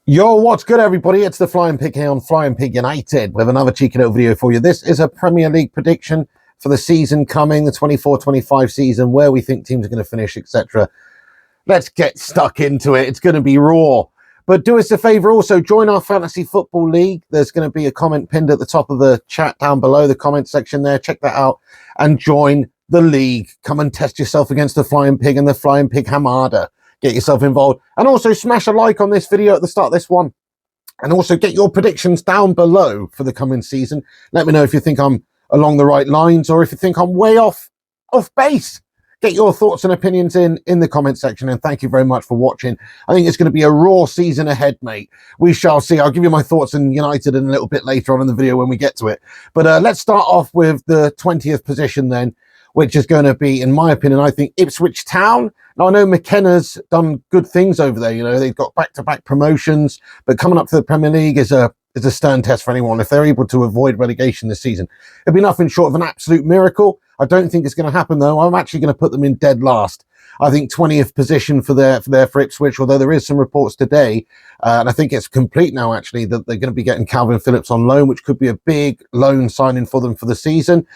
Yo, what's good, everybody? It's the Flying Pig here on Flying Pig United with another cheeky little video for you. This is a Premier League prediction for the season coming, the 24-25 season, where we think teams are going to finish, etc. Let's get stuck into it. It's going to be raw. But do us a favour, also join our Fantasy Football League. There's going to be a comment pinned at the top of the chat down below, the comment section there. Check that out and join the league. Come and test yourself against the Flying Pig and the Flying Pig Hamada. Get yourself involved. And also smash a like on this video at the start of this one. And also get your predictions down below for the coming season. Let me know if you think I'm along the right lines or if you think I'm way off base. Get your thoughts and opinions in the comment section, and thank you very much for watching. I think it's going to be a raw season ahead, mate. We shall see. I'll give you my thoughts on United in a little bit later on in the video when we get to it. But let's start off with the 20th position then, which is going to be, in my opinion, I think Ipswich Town. Now, I know McKenna's done good things over there. You know, they've got back-to-back promotions, but coming up to the Premier League is a stern test for anyone. If they're able to avoid relegation this season, it'd be nothing short of an absolute miracle. I don't think it's going to happen, though. I'm actually going to put them in dead last. I think 20th position for Ipswich, although there is some reports today, and I think it's complete now, actually, that they're going to be getting Calvin Phillips on loan, which could be a big loan signing for them for the season.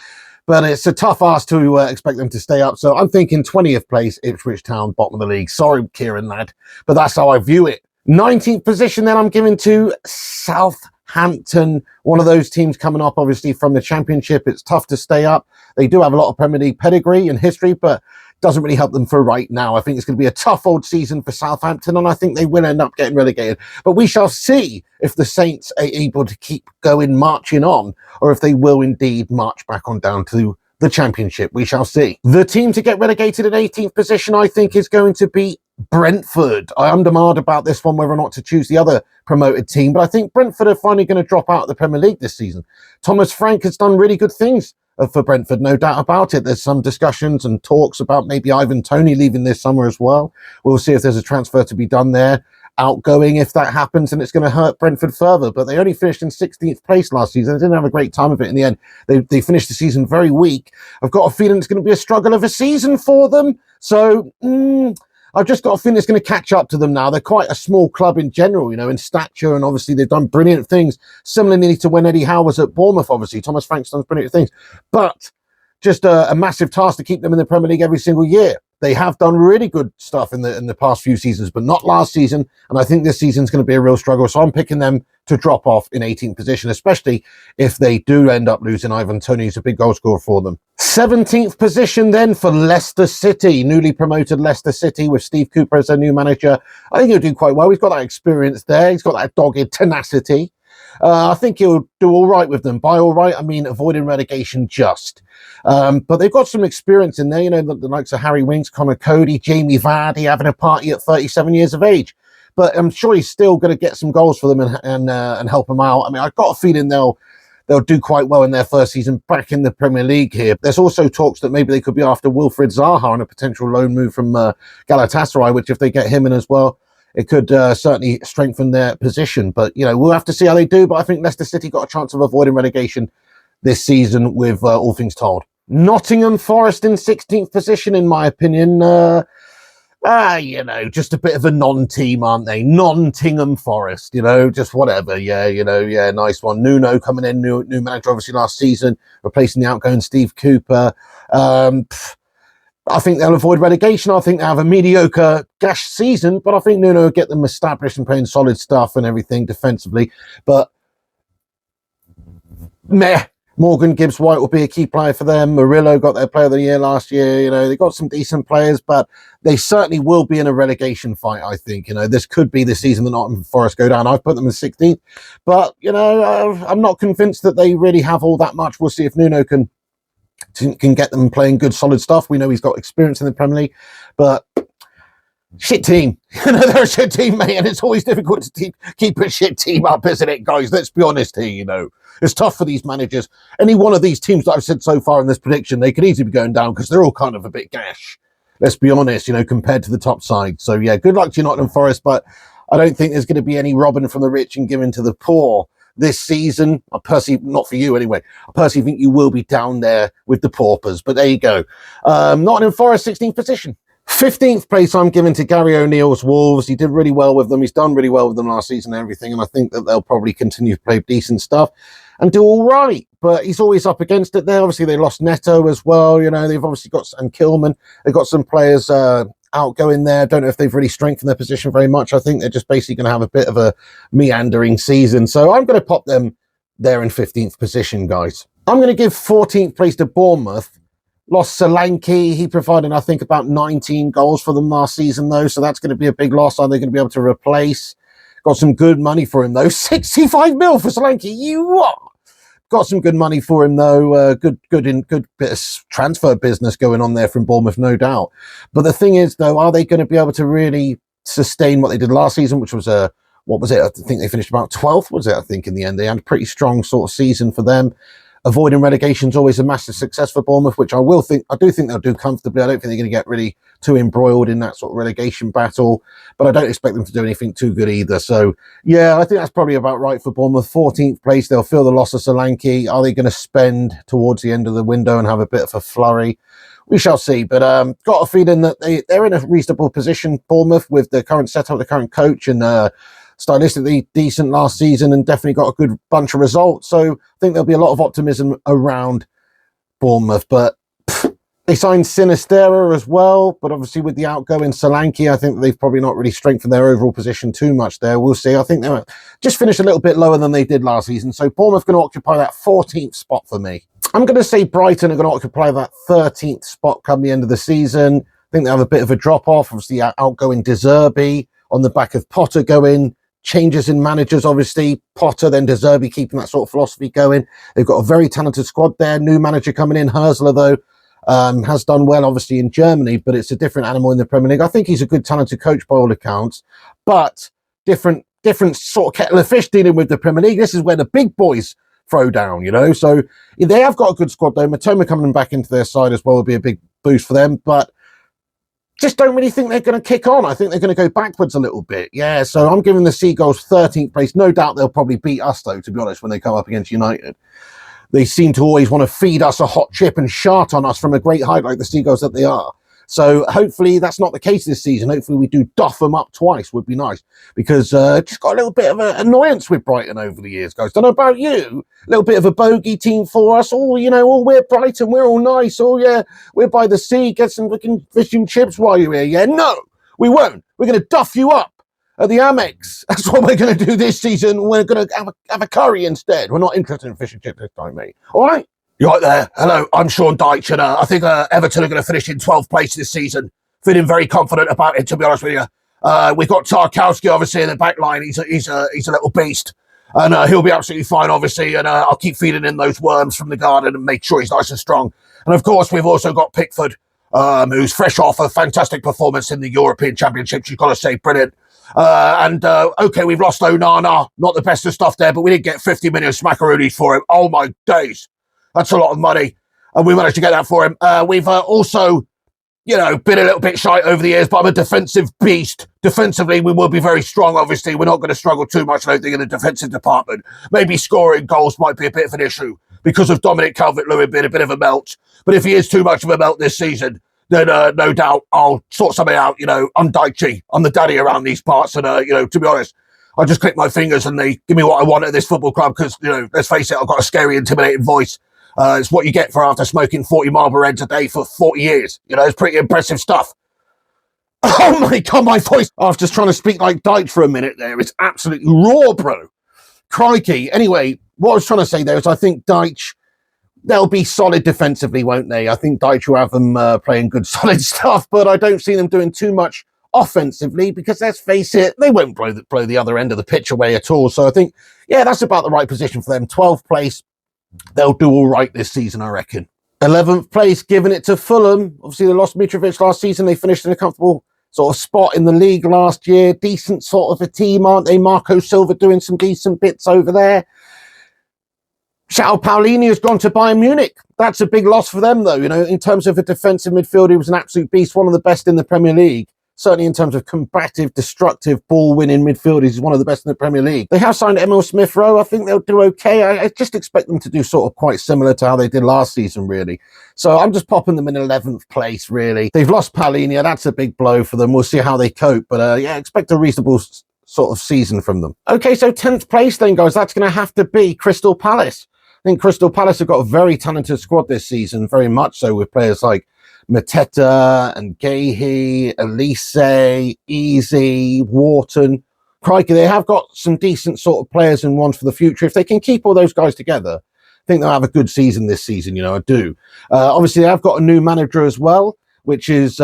But it's a tough ask to expect them to stay up. So I'm thinking 20th place, Ipswich Town, bottom of the league. Sorry, Kieran, lad, but that's how I view it. 19th position then I'm giving to Southampton, one of those teams coming up, obviously, from the Championship. It's tough to stay up. They do have a lot of Premier League pedigree and history, but doesn't really help them for right now. I think it's going to be a tough old season for Southampton, and I think they will end up getting relegated. But we shall see if the Saints are able to keep going, marching on, or if they will indeed march back on down to the Championship. We shall see. The team to get relegated in 18th position, I think, is going to be Brentford. I am demanded about this one, whether or not to choose the other promoted team, but I think Brentford are finally going to drop out of the Premier League this season. Thomas Frank has done really good things for Brentford, no doubt about it. There's some discussions and talks about maybe Ivan Toney leaving this summer as well. We'll see if there's a transfer to be done there. Outgoing, if that happens, and it's going to hurt Brentford further. But they only finished in 16th place last season. They didn't have a great time of it in the end. They finished the season very weak. I've got a feeling it's going to be a struggle of a season for them. So I've just got a feeling it's going to catch up to them now. They're quite a small club in general, you know, in stature, and obviously they've done brilliant things, similarly to when Eddie Howe was at Bournemouth. Obviously, Thomas Frank's done brilliant things, but just a massive task to keep them in the Premier League every single year. They have done really good stuff in the past few seasons, but not last season. And I think this season's going to be a real struggle. So I'm picking them to drop off in 18th position, especially if they do end up losing Ivan Toney, who's a big goal scorer for them. 17th position then for Leicester City, newly promoted Leicester City with Steve Cooper as their new manager. I think he'll do quite well. He's got that experience there. He's got that dogged tenacity. I think he'll do all right with them. By all right, I mean avoiding relegation just. But they've got some experience in there, you know, the likes of Harry Winks, Connor Cody, Jamie Vardy having a party at 37 years of age. But I'm sure he's still going to get some goals for them and help them out. I mean, I've got a feeling they'll do quite well in their first season back in the Premier League here. There's also talks that maybe they could be after Wilfried Zaha on a potential loan move from Galatasaray, which if they get him in as well, it could certainly strengthen their position. But, you know, we'll have to see how they do. But I think Leicester City got a chance of avoiding relegation this season with all things told. Nottingham Forest in 16th position, in my opinion. You know, just a bit of a non-team, aren't they? Non-Tingham Forest, you know, just whatever. Yeah, you know, yeah, nice one. Nuno coming in, new manager, obviously, last season, replacing the outgoing Steve Cooper. I think they'll avoid relegation. I think they have a mediocre gash season, but I think Nuno will get them established and playing solid stuff and everything defensively. But meh. Morgan Gibbs-White will be a key player for them. Murillo got their player of the year last year. You know, they got some decent players, but they certainly will be in a relegation fight, I think. You know, this could be the season that Nottingham Forest go down. I've put them in 16th, but, you know, I'm not convinced that they really have all that much. We'll see if Nuno can get them playing good, solid stuff. We know he's got experience in the Premier League, but shit team. You know, they're a shit team, mate, and it's always difficult to keep a shit team up, isn't it, guys? Let's be honest here, you know. It's tough for these managers. Any one of these teams that I've said so far in this prediction, they could easily be going down because they're all kind of a bit gash. Let's be honest, you know, compared to the top side. So, yeah, good luck to Nottingham Forest, but I don't think there's going to be any robbing from the rich and giving to the poor this season. I personally, not for you anyway, I personally think you will be down there with the paupers. But there you go. Nottingham Forest, 16th position. 15th place I'm giving to Gary O'Neill's Wolves. He did really well with them. He's done really well with them last season and everything, and I think that they'll probably continue to play decent stuff and do all right. But he's always up against it there. Obviously, they lost Neto as well. You know, they've obviously got, and Kilman, they've got some players outgoing there. Don't know if they've really strengthened their position very much. I think they're just basically going to have a bit of a meandering season. So I'm going to pop them there in 15th position, guys. I'm going to give 14th place to Bournemouth. Lost Solanke. He provided, I think, about 19 goals for them last season, though. So that's going to be a big loss. Are they going to be able to replace? Got some good money for him, though. 65 mil for Solanke. You are. Got some good money for him, though. Good bit of transfer business going on there from Bournemouth, no doubt. But the thing is, though, are they going to be able to really sustain what they did last season, which was what was it? I think they finished about 12th, was it? I think in the end they had a pretty strong sort of season for them. Avoiding relegation is always a massive success for Bournemouth, which I do think they'll do comfortably. I don't think they're going to get really too embroiled in that sort of relegation battle, but I don't expect them to do anything too good either. So, yeah, I think that's probably about right for Bournemouth. 14th place, they'll feel the loss of Solanke. Are they going to spend towards the end of the window and have a bit of a flurry? We shall see, but got a feeling that they're in a reasonable position, Bournemouth, with the current setup, the current coach, and stylistically decent last season and definitely got a good bunch of results. So I think there'll be a lot of optimism around Bournemouth. But they signed Sinistera as well. But obviously with the outgoing Solanke, I think they've probably not really strengthened their overall position too much there. We'll see. I think they'll just finish a little bit lower than they did last season. So Bournemouth going to occupy that 14th spot for me. I'm going to say Brighton are going to occupy that 13th spot come the end of the season. I think they have a bit of a drop-off. Obviously outgoing De Zerbi on the back of Potter going. Changes in managers, obviously. Potter, then De Zerbi keeping that sort of philosophy going. They've got a very talented squad there. New manager coming in. Herzler, though, has done well, obviously, in Germany, but it's a different animal in the Premier League. I think he's a good, talented coach by all accounts, but different sort of kettle of fish dealing with the Premier League. This is where the big boys throw down, you know. So they have got a good squad, though. Matoma coming back into their side as well will be a big boost for them, but just don't really think they're going to kick on. I think they're going to go backwards a little bit. Yeah, so I'm giving the Seagulls 13th place. No doubt they'll probably beat us, though, to be honest, when they come up against United. They seem to always want to feed us a hot chip and shart on us from a great height like the Seagulls that they are. So hopefully that's not the case this season. Hopefully we do doff them up twice would be nice, because just got a little bit of an annoyance with Brighton over the years, guys. Don't know about you. A little bit of a bogey team for us. Oh, you know, we're Brighton. We're all nice. Oh, yeah, we're by the sea. Get some fucking fish and chips while you're here. Yeah, no, we won't. We're going to duff you up at the Amex. That's what we're going to do this season. We're going to have a curry instead. We're not interested in fish and chips this time, mate. All right? You're right there. Hello, I'm Sean Dyche, and I think Everton are going to finish in 12th place this season. Feeling very confident about it, to be honest with you. We've got Tarkowski, obviously, in the back line. He's a little beast, and he'll be absolutely fine, obviously, and I'll keep feeding in those worms from the garden and make sure he's nice and strong. And, of course, we've also got Pickford, who's fresh off a fantastic performance in the European Championships. You've got to say, brilliant. Okay, we've lost Onana. Not the best of stuff there, but we did get 50 million smackaroonies for him. Oh, my days. That's a lot of money, and we managed to get that for him. We've also, you know, been a little bit shy over the years, but I'm a defensive beast. Defensively, we will be very strong, obviously. We're not going to struggle too much, I don't think, in the defensive department. Maybe scoring goals might be a bit of an issue because of Dominic Calvert-Lewin being a bit of a melt. But if he is too much of a melt this season, then no doubt I'll sort something out. You know, I'm Dyche. I'm the daddy around these parts, and, you know, to be honest, I just click my fingers and they give me what I want at this football club because, you know, let's face it, I've got a scary, intimidating voice. It's what you get for after smoking 40 Marlboro Reds a day for 40 years. You know, it's pretty impressive stuff. Oh my God, my voice. I was just trying to speak like Dyche for a minute there. It's absolutely raw, bro. Crikey. Anyway, what I was trying to say there is I think Dyche, they'll be solid defensively, won't they? I think Dyche will have them playing good, solid stuff, but I don't see them doing too much offensively because, let's face it, they won't blow the other end of the pitch away at all. So I think, yeah, that's about the right position for them. 12th place. They'll do all right this season, I reckon. 11th place, giving it to Fulham. Obviously, they lost Mitrovic last season. They finished in a comfortable sort of spot in the league last year. Decent sort of a team, aren't they? Marco Silva doing some decent bits over there. João Paulinho has gone to Bayern Munich. That's a big loss for them, though. You know, in terms of a defensive midfielder, he was an absolute beast, one of the best in the Premier League. certainly in terms of combative, destructive, ball-winning midfielders. He's one of the best in the Premier League. They have signed Emil Smith-Rowe. I think they'll do okay. I just expect them to do sort of quite similar to how they did last season, really. So I'm just popping them in 11th place, really. They've lost Palhinha. That's a big blow for them. We'll see how they cope. But yeah, expect a reasonable sort of season from them. Okay, so 10th place then, guys. That's going to have to be Crystal Palace. I think Crystal Palace have got a very talented squad this season, very much so, with players like Mateta and Gahey, Elise, Easy, Wharton. Crikey, they have got some decent sort of players and ones for the future. If they can keep all those guys together, I think they'll have a good season this season, I do. Obviously, they have got a new manager as well, which is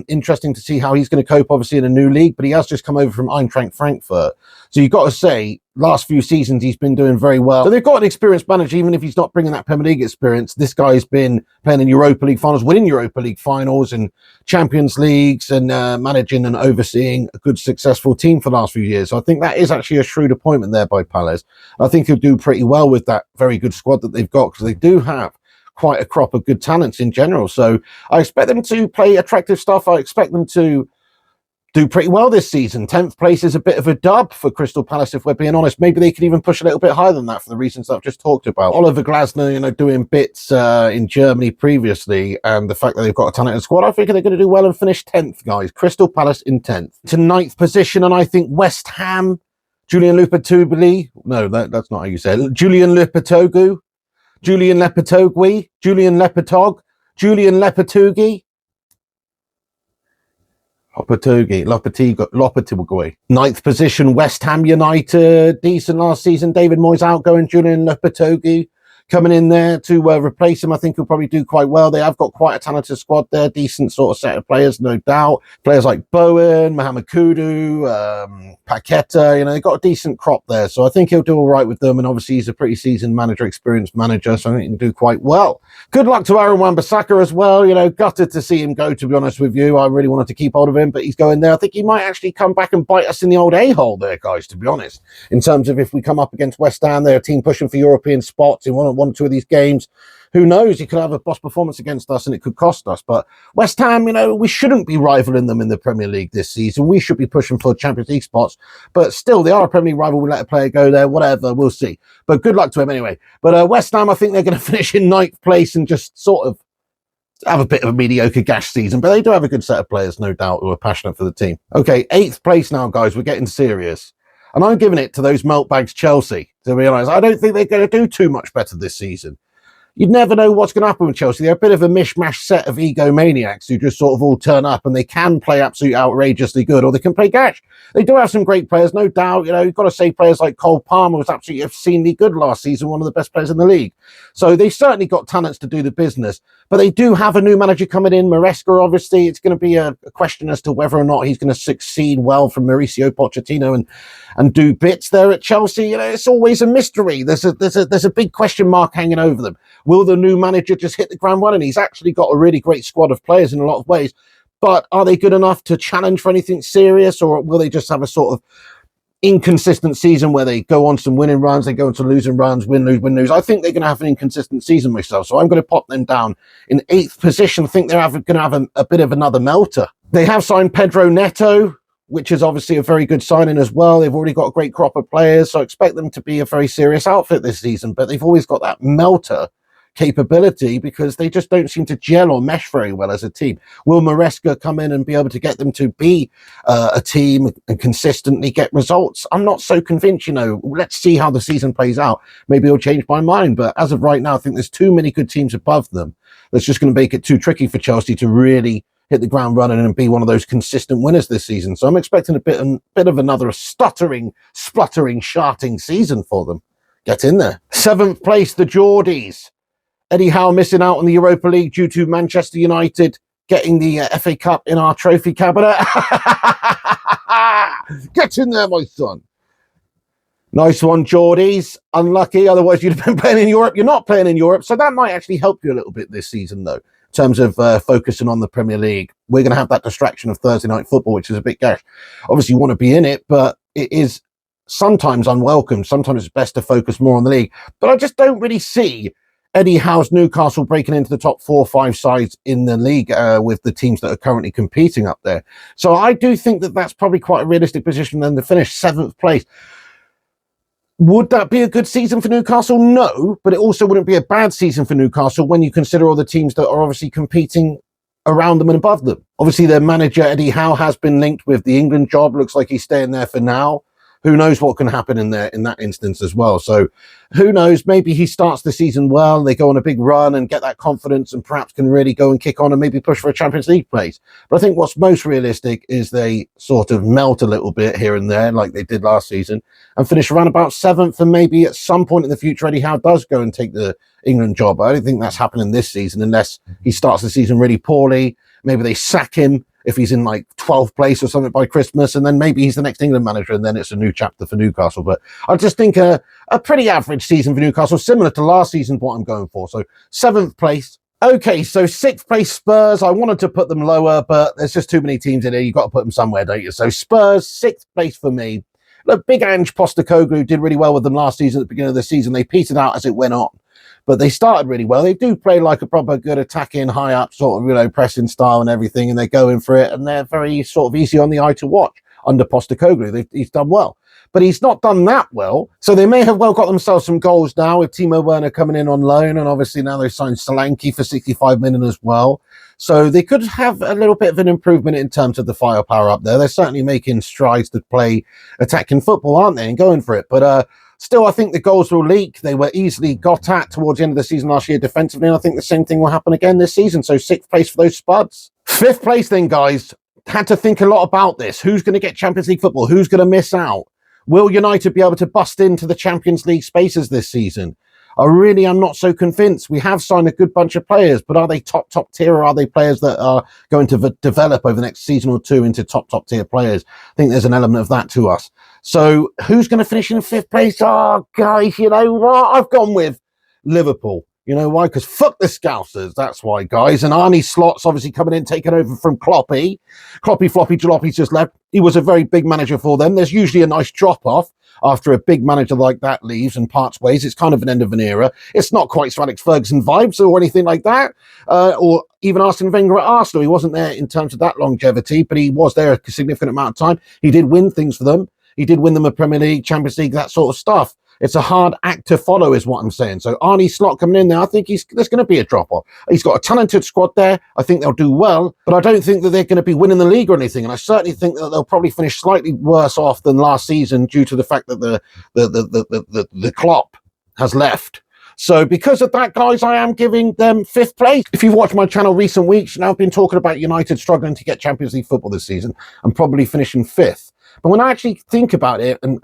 interesting to see how he's going to cope, obviously, in a new league. But he has just come over from Eintracht Frankfurt. So you've got to say, last few seasons, he's been doing very well. So they've got an experienced manager, even if he's not bringing that Premier League experience. This guy's been playing in Europa League finals, winning Europa League finals and Champions Leagues, and managing and overseeing a good, successful team for the last few years. So I think that is actually a shrewd appointment there by Palace. I think he'll do pretty well with that very good squad that they've got, because they do have quite a crop of good talents in general. So I expect them to play attractive stuff. I expect them to do pretty well this season. 10th place is a bit of a dub for Crystal Palace, if we're being honest. Maybe they could even push a little bit higher than that for the reasons that I've just talked about. Oliver Glasner, doing bits in Germany previously, and the fact that they've got a talented squad, I think they're going to do well and finish 10th, guys. Crystal Palace in 10th. To 9th position, and I think West Ham, Julian Lopetegui. No, that's not how you say it. Julian Lopetegui. Julian Lopetegui. Julian Lopetegui. Julian Lopetegui. Lopetegui. 9th position, West Ham United. Decent last season. David Moyes outgoing. Julian Lopetegui coming in there to replace him. I think he'll probably do quite well. They have got quite a talented squad there. Decent sort of set of players, no doubt. Players like Bowen, Mohamed Kudu, Paqueta, they've got a decent crop there. So I think he'll do all right with them. And obviously he's a pretty seasoned manager, experienced manager. So I think he can do quite well. Good luck to Aaron Wan-Bissaka as well. Gutted to see him go, to be honest with you. I really wanted to keep hold of him, but he's going there. I think he might actually come back and bite us in the old A-hole there, guys, to be honest. In terms of if we come up against West Ham, they're a team pushing for European spots in one or two of these games. Who knows? He could have a boss performance against us and it could cost us. But West Ham, we shouldn't be rivaling them in the Premier League this season. We should be pushing for Champions League spots. But still, they are a Premier League rival. We'll let a player go there, whatever. We'll see. But good luck to him anyway. But West Ham, I think they're going to finish in 9th place and just sort of have a bit of a mediocre gash season. But they do have a good set of players, no doubt, who are passionate for the team. Okay, 8th place now, guys. We're getting serious. And I'm giving it to those meltbags Chelsea, to be honest. I don't think they're going to do too much better this season. You'd never know what's going to happen with Chelsea. They're a bit of a mishmash set of egomaniacs who just sort of all turn up, and they can play absolutely outrageously good, or they can play gash. They do have some great players, no doubt. You've got to say players like Cole Palmer was absolutely obscenely good last season, one of the best players in the league. So they certainly got talents to do the business. But they do have a new manager coming in, Maresca, obviously. It's going to be a question as to whether or not he's going to succeed well from Mauricio Pochettino and do bits there at Chelsea. It's always a mystery. There's a big question mark hanging over them. Will the new manager just hit the ground running? He's actually got a really great squad of players in a lot of ways. But are they good enough to challenge for anything serious, or will they just have a sort of inconsistent season where they go on some winning runs, they go on some losing runs, win, lose? I think they're going to have an inconsistent season myself, so I'm going to pop them down in 8th position. I think they're going to have a bit of another melter. They have signed Pedro Neto, which is obviously a very good signing as well. They've already got a great crop of players, so I expect them to be a very serious outfit this season, but they've always got that melter capability because they just don't seem to gel or mesh very well as a team. Will Maresca come in and be able to get them to be a team and consistently get results? I'm not so convinced. Let's see how the season plays out. Maybe he'll change my mind, but as of right now, I think there's too many good teams above them. That's just going to make it too tricky for Chelsea to really hit the ground running and be one of those consistent winners this season. So I'm expecting a bit of another stuttering, spluttering, sharting season for them. Get in there. 7th place, the Geordies. Eddie Howe missing out on the Europa League due to Manchester United getting the FA Cup in our trophy cabinet. Get in there, my son. Nice one, Geordies. Unlucky, otherwise you'd have been playing in Europe. You're not playing in Europe, so that might actually help you a little bit this season, though, in terms of focusing on the Premier League. We're going to have that distraction of Thursday night football, which is a bit gash. Obviously, you want to be in it, but it is sometimes unwelcome. Sometimes it's best to focus more on the league. But I just don't really see Eddie Howe's Newcastle breaking into the top 4 or 5 sides in the league with the teams that are currently competing up there. So I do think that that's probably quite a realistic position then to finish 7th place. Would that be a good season for Newcastle? No, but it also wouldn't be a bad season for Newcastle when you consider all the teams that are obviously competing around them and above them. Obviously, their manager, Eddie Howe, has been linked with the England job. Looks like he's staying there for now. Who knows what can happen in that instance as well. So who knows, maybe he starts the season well, they go on a big run and get that confidence and perhaps can really go and kick on and maybe push for a Champions League place. But I think what's most realistic is they sort of melt a little bit here and there like they did last season and finish around about 7th, and maybe at some point in the future Eddie Howe does go and take the England job. I don't think that's happening this season unless he starts the season really poorly. Maybe they sack him if he's in like 12th place or something by Christmas, and then maybe he's the next England manager and then it's a new chapter for Newcastle. But I just think a pretty average season for Newcastle, similar to last season, what I'm going for. So 7th place. Okay, so 6th place Spurs. I wanted to put them lower, but there's just too many teams in here. You've got to put them somewhere, don't you? So Spurs, 6th place for me. Look, Big Ange Postecoglou did really well with them last season. At the beginning of the season, they petered out as it went on. But they started really well. They do play like a proper good attacking, high up sort of, pressing style and everything, and they go in for it, and they're very sort of easy on the eye to watch under Postecoglou. He's done well. But he's not done that well. So they may have well got themselves some goals now with Timo Werner coming in on loan, and obviously now they've signed Solanke for 65 million as well. So they could have a little bit of an improvement in terms of the firepower up there. They're certainly making strides to play attacking football, aren't they, and going for it. But still, I think the goals will leak. They were easily got at towards the end of the season last year defensively, and I think the same thing will happen again this season. So 6th place for those Spuds. 5th place then, guys. Had to think a lot about this. Who's going to get Champions League football? Who's going to miss out? Will United be able to bust into the Champions League spaces this season? I really am not so convinced. We have signed a good bunch of players, but are they top tier, or are they players that are going to develop over the next season or two into top tier players? I think there's an element of that to us. So who's going to finish in 5th place? Oh, guys, you know what? I've gone with Liverpool. You know why? Because fuck the Scousers. That's why, guys. And Arne Slot's obviously coming in, taking over from Kloppy. Kloppy, Floppy, Jalopy's just left. He was a very big manager for them. There's usually a nice drop-off after a big manager like that leaves and parts ways. It's kind of an end of an era. It's not quite Sir Alex Ferguson vibes or anything like that. Or even Arsene Wenger at Arsenal. He wasn't there in terms of that longevity, but he was there a significant amount of time. He did win things for them. He did win them a Premier League, Champions League, that sort of stuff. It's a hard act to follow is what I'm saying. So Arne Slot coming in there, I think there's going to be a drop-off. He's got a talented squad there. I think they'll do well, but I don't think that they're going to be winning the league or anything. And I certainly think that they'll probably finish slightly worse off than last season due to the fact that the Klopp has left. So because of that, guys, I am giving them 5th place. If you've watched my channel recent weeks, I've been talking about United struggling to get Champions League football this season and probably finishing 5th. But when I actually think about it and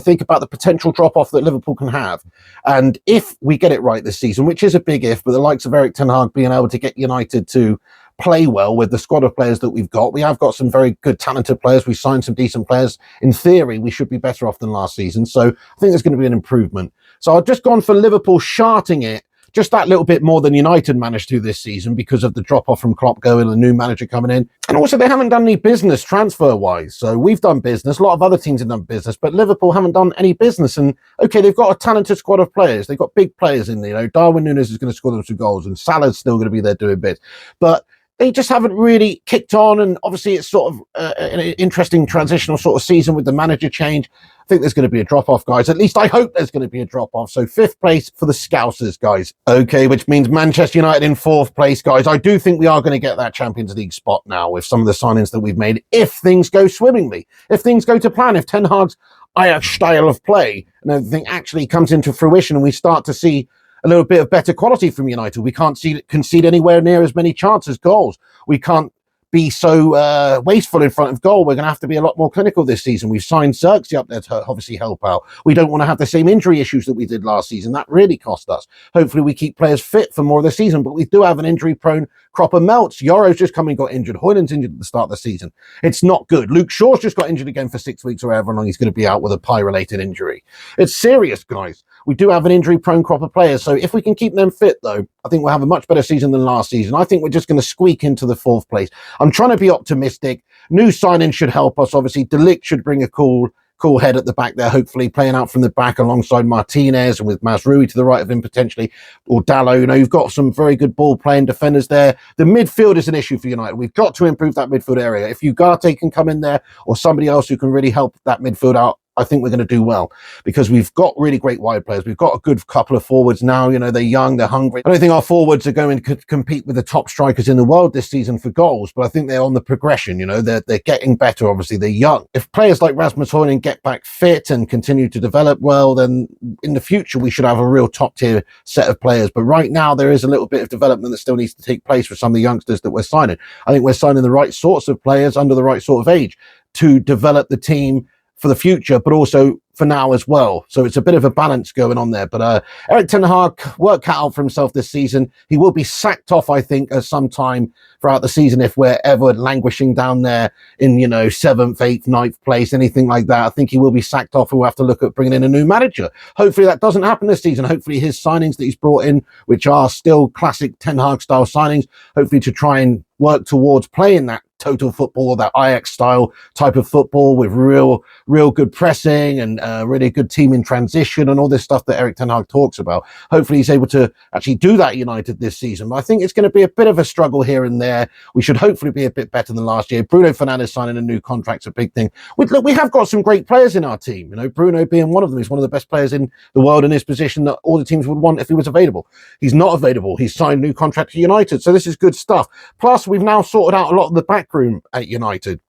think about the potential drop-off that Liverpool can have, and if we get it right this season, which is a big if, but the likes of Erik ten Hag being able to get United to play well with the squad of players that we've got, we have got some very good, talented players. We signed some decent players. In theory, we should be better off than last season. So I think there's going to be an improvement. So I've just gone for Liverpool sharting it just that little bit more than United managed to this season because of the drop-off from Klopp going and the new manager coming in. And also, they haven't done any business transfer-wise. So we've done business. A lot of other teams have done business, but Liverpool haven't done any business. And, okay, they've got a talented squad of players. They've got big players in there. Darwin Núñez is going to score them some goals, and Salah's still going to be there doing bits. But they just haven't really kicked on, and obviously it's sort of an interesting transitional sort of season with the manager change. I think there's going to be a drop-off, guys. At least I hope there's going to be a drop-off. So 5th place for the Scousers, guys. Okay, which means Manchester United in 4th place, guys. I do think we are going to get that Champions League spot now with some of the signings that we've made, if things go swimmingly, if things go to plan, if Ten Hag's Ajax style of play and everything actually comes into fruition and we start to see a little bit of better quality from United. We can't concede anywhere near as many chances, goals. We can't be so wasteful in front of goal. We're going to have to be a lot more clinical this season. We've signed Xerxes up there to obviously help out. We don't want to have the same injury issues that we did last season. That really cost us. Hopefully we keep players fit for more of the season, but we do have an injury-prone crop of melts. Yoro's just come and got injured. Hoyland's injured at the start of the season. It's not good. Luke Shaw's just got injured again for 6 weeks or however long he's going to be out with a pie-related injury. It's serious, guys. We do have an injury-prone crop of players, so if we can keep them fit, though, I think we'll have a much better season than last season. I think we're just going to squeak into the 4th place. I'm trying to be optimistic. New signing should help us, obviously. De Ligt should bring a cool cool head at the back there, hopefully playing out from the back alongside Martinez and with Mazraoui to the right of him potentially, or Dallo. You know, you've got some very good ball playing defenders there. The midfield is an issue for United. We've got to improve that midfield area. If Ugarte can come in there, or somebody else who can really help that midfield out, I think we're going to do well, because we've got really great wide players. We've got a good couple of forwards now. You know, they're young, they're hungry. I don't think our forwards are going to compete with the top strikers in the world this season for goals, but I think they're on the progression. You know, they're getting better. Obviously, they're young. If players like Rasmus Højlund get back fit and continue to develop well, then in the future we should have a real top tier set of players. But right now there is a little bit of development that still needs to take place for some of the youngsters that we're signing. I think we're signing the right sorts of players under the right sort of age to develop the team for the future, but also for now as well. So it's a bit of a balance going on there. But Erik ten Hag, work cut out for himself this season. He will be sacked off, I think, at some time throughout the season if we're ever languishing down there in, you know, 7th, 8th, 9th place, anything like that. I think he will be sacked off, and we'll have to look at bringing in a new manager. Hopefully that doesn't happen this season. Hopefully his signings that he's brought in, which are still classic Ten Hag style signings, hopefully to try and work towards playing that total football, that Ajax style type of football with real good pressing and really good team in transition and all this stuff that Erik ten Hag talks about. Hopefully he's able to actually do that at United this season. But I think it's going to be a bit of a struggle here and there. We should hopefully be a bit better than last year. Bruno Fernandes signing a new contract's a big thing. Look, we have got some great players in our team. You know, Bruno being one of them. He's one of the best players in the world in his position that all the teams would want if he was available. He's not available. He's signed a new contract to United. So this is good stuff. Plus, we've now sorted out a lot of the backroom at United.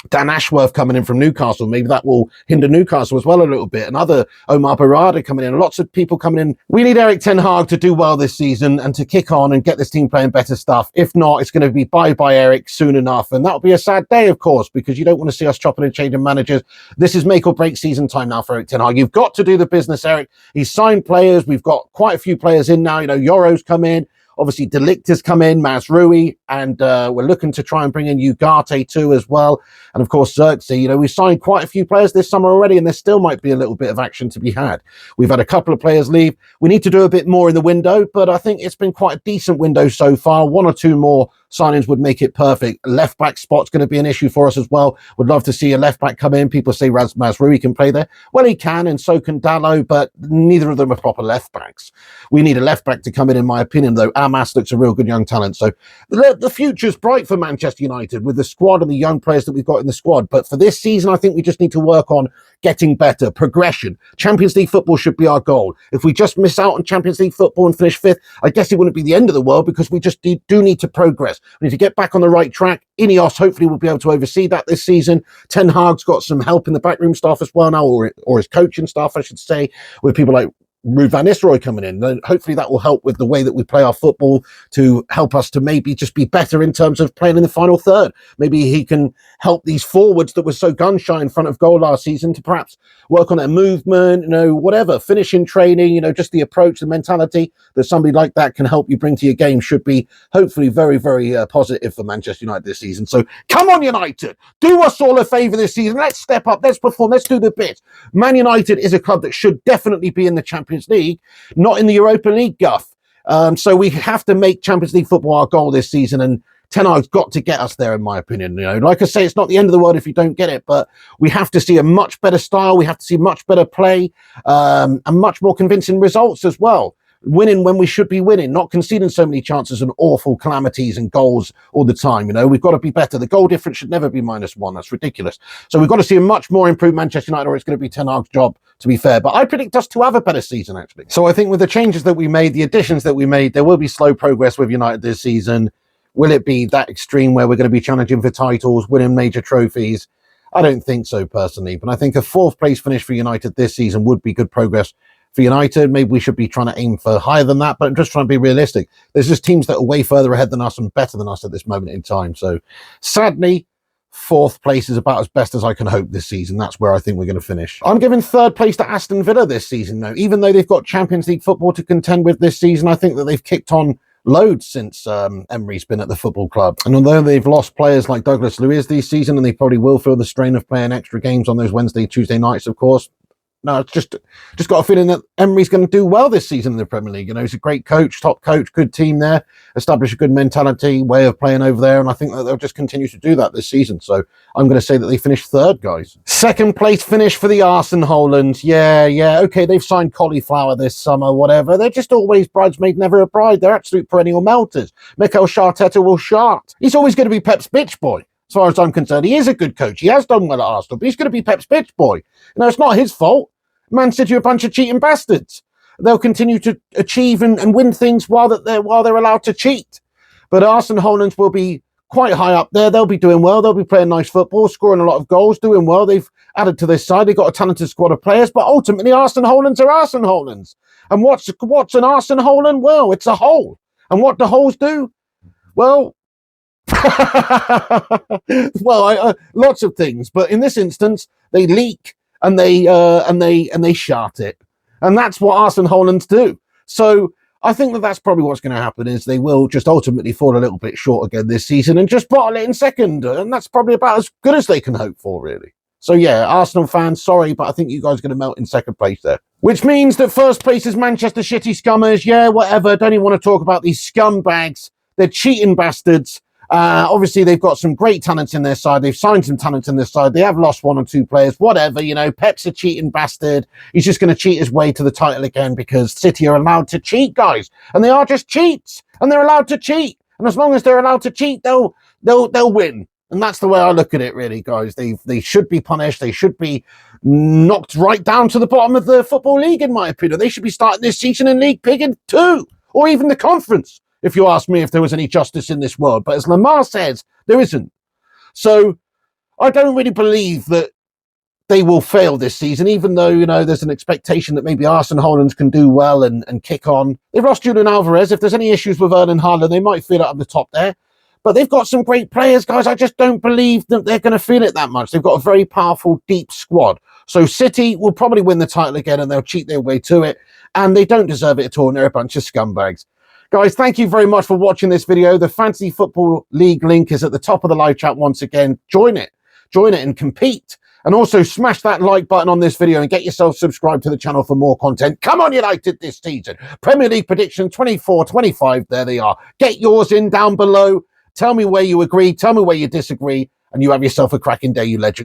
Dan Ashworth coming in from Newcastle, maybe that will hinder Newcastle as well a little bit. Another Omar Barada coming in, lots of people coming in. We need Erik ten Hag to do well this season and to kick on and get this team playing better stuff. If not, it's going to be bye-bye Eric soon enough, and that'll be a sad day, of course, because you don't want to see us chopping and changing managers. This is make or break season time now for Erik ten Hag. You've got to do the business, Eric. He's signed players. We've got quite a few players in now. You know, Yoro's come in. Obviously, De Ligt has come in, Mazraoui, and we're looking to try and bring in Ugarte too as well. And of course, Xerxes. You know, we've signed quite a few players this summer already, and there still might be a little bit of action to be had. We've had a couple of players leave. We need to do a bit more in the window, but I think it's been quite a decent window so far. One or two more signings would make it perfect. Left back spot's going to be an issue for us as well. Would love to see a left back come in. People say Mazraoui can play there. Well, he can, and so can Dallo, but neither of them are proper left backs. We need a left back to come in my opinion, though. Amas looks a real good young talent. So the future's bright for Manchester United with the squad and the young players that we've got in the squad. But for this season, I think we just need to work on getting better, progression. Champions League football should be our goal. If we just miss out on Champions League football and finish 5th, I guess it wouldn't be the end of the world, because we just do need to progress. We need to get back on the right track. Ineos hopefully will be able to oversee that this season. Ten Hag's got some help in the backroom staff as well now, or his coaching staff, I should say, with people like Ruud van Nistelrooy coming in. Then hopefully that will help with the way that we play our football to help us to maybe just be better in terms of playing in the final third. Maybe he can help these forwards that were so gun shy in front of goal last season to perhaps work on their movement, you know, whatever, finishing training, you know, just the approach, the mentality that somebody like that can help you bring to your game should be hopefully very, very positive for Manchester United this season. So come on, United, do us all a favour this season. Let's step up, let's perform, let's do the bit. Man United is a club that should definitely be in the Champions League, not in the Europa League guff. So we have to make Champions League football our goal this season, and Ten Hag's got to get us there, in my opinion. You know, like I say, it's not the end of the world if you don't get it, but we have to see a much better style. We have to see much better play, and much more convincing results as well. Winning when we should be winning, not conceding so many chances and awful calamities and goals all the time. You know, we've got to be better. The goal difference should never be -1. That's ridiculous. So we've got to see a much more improved Manchester United, or it's going to be Ten Hag's job, to be fair. But I predict us to have a better season, actually. So I think with the changes that we made, the additions that we made, there will be slow progress with United this season. Will it be that extreme where we're going to be challenging for titles, winning major trophies? I don't think so, personally. But I think a 4th place finish for United this season would be good progress for United. Maybe we should be trying to aim for higher than that, but I'm just trying to be realistic. There's just teams that are way further ahead than us and better than us at this moment in time. So sadly, 4th place is about as best as I can hope this season. That's where I think we're going to finish. I'm giving 3rd place to Aston Villa this season, though. Even though they've got Champions League football to contend with this season, I think that they've kicked on loads since Emery's been at the football club. And although they've lost players like Douglas Luiz this season, and they probably will feel the strain of playing extra games on those Wednesday, Tuesday nights, of course, No, it's just got a feeling that Emery's going to do well this season in the Premier League. You know, he's a great coach, top coach, good team there, establish a good mentality, way of playing over there, and I think that they'll just continue to do that this season. So I'm going to say that they finished third, guys. Second place finish for the Arsenal Hollands. Yeah, okay, they've signed Cauliflower this summer, whatever. They're just always bridesmaid, never a bride. They're absolute perennial melters. Mikel Arteta will shart. He's always going to be Pep's bitch boy. As far as I'm concerned, he is a good coach. He has done well at Arsenal, but he's going to be Pep's bitch boy. You know, it's not his fault. Man City are a bunch of cheating bastards. They'll continue to achieve and win things while they're allowed to cheat. But Arsenal Hollands will be quite high up there. They'll be doing well. They'll be playing nice football, scoring a lot of goals, doing well. They've added to this side. They've got a talented squad of players, but ultimately Arsenal Hollands are Arsenal Hollands. And what's an Arsenal Holland? Well, it's a hole. And what do holes do? Well, lots of things, but in this instance, they leak and they shart it, and that's what Arsenal Hollands do. So I think that's probably what's going to happen is they will just ultimately fall a little bit short again this season and just bottle it in second, and that's probably about as good as they can hope for, really. So yeah, Arsenal fans, sorry, but I think you guys are going to melt in second place there. Which means that first place is Manchester City Scummers. Yeah, whatever. Don't even want to talk about these scumbags. They're cheating bastards. Obviously, they've got some great talents in their side. They've signed some talent in their side. They have lost one or two players. Whatever, you know, Pep's a cheating bastard. He's just going to cheat his way to the title again because City are allowed to cheat, guys. And they are just cheats. And they're allowed to cheat. And as long as they're allowed to cheat, they'll win. And that's the way I look at it, really, guys. They should be punished. They should be knocked right down to the bottom of the Football League, in my opinion. They should be starting this season in League Pig 2, or even the Conference, if you ask me if there was any justice in this world. But as Lamar says, there isn't. So I don't really believe that they will fail this season, even though, you know, there's an expectation that maybe Arsenal Hollands can do well and kick on. They've lost Julian Alvarez. If there's any issues with Erling Haaland, they might feel it up the top there. But they've got some great players, guys. I just don't believe that they're going to feel it that much. They've got a very powerful, deep squad. So City will probably win the title again, and they'll cheat their way to it. And they don't deserve it at all, and they're a bunch of scumbags. Guys, thank you very much for watching this video. The Fantasy Football League link is at the top of the live chat once again. Join it and compete. And also smash that like button on this video and get yourself subscribed to the channel for more content. Come on, United, this season. Premier League prediction 24-25. There they are. Get yours in down below. Tell me where you agree. Tell me where you disagree. And you have yourself a cracking day, you legend.